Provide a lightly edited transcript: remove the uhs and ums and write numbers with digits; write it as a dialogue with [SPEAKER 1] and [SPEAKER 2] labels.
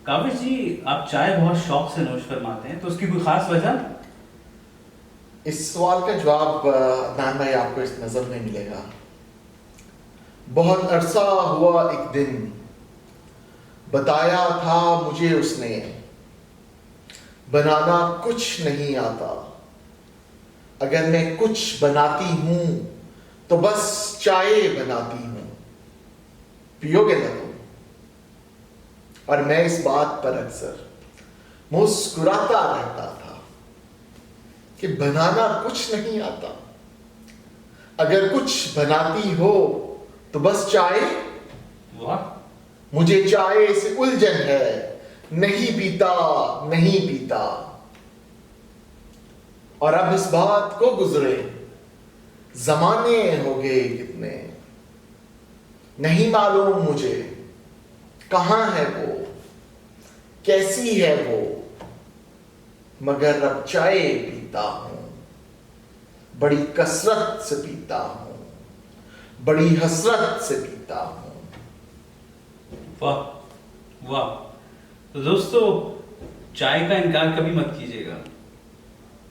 [SPEAKER 1] काविश जी, आप चाय बहुत शौक से नोश फरमाते हैं, तो उसकी कोई खास वजह?
[SPEAKER 2] इस सवाल का जवाब अदनान भाई आपको इस नज़र में मिलेगा। बहुत अरसा हुआ एक दिन, बताया था मुझे उसने, बनाना कुछ नहीं आता। अगर मैं कुछ बनाती हूं तो बस चाय बनाती हूं, पियोगे ना तुम? और मैं इस बात पर अक्सर मुस्कुराता रहता था कि बनाना कुछ नहीं आता। अगर कुछ बनाती हो तो बस चाय।
[SPEAKER 1] वाह।
[SPEAKER 2] मुझे चाय से उलझन है, नहीं पीता, नहीं पीता। और अब इस बात को गुजरे जमाने हो गए कितने, नहीं मालूम मुझे कहां है वो, कैसी है वो, मगर अब चाय पीता हूं, बड़ी कसरत से पीता हूं, बड़ी हसरत से पीता हूं।
[SPEAKER 1] वाह वाह। तो दोस्तों, चाय का इनकार कभी मत कीजिएगा।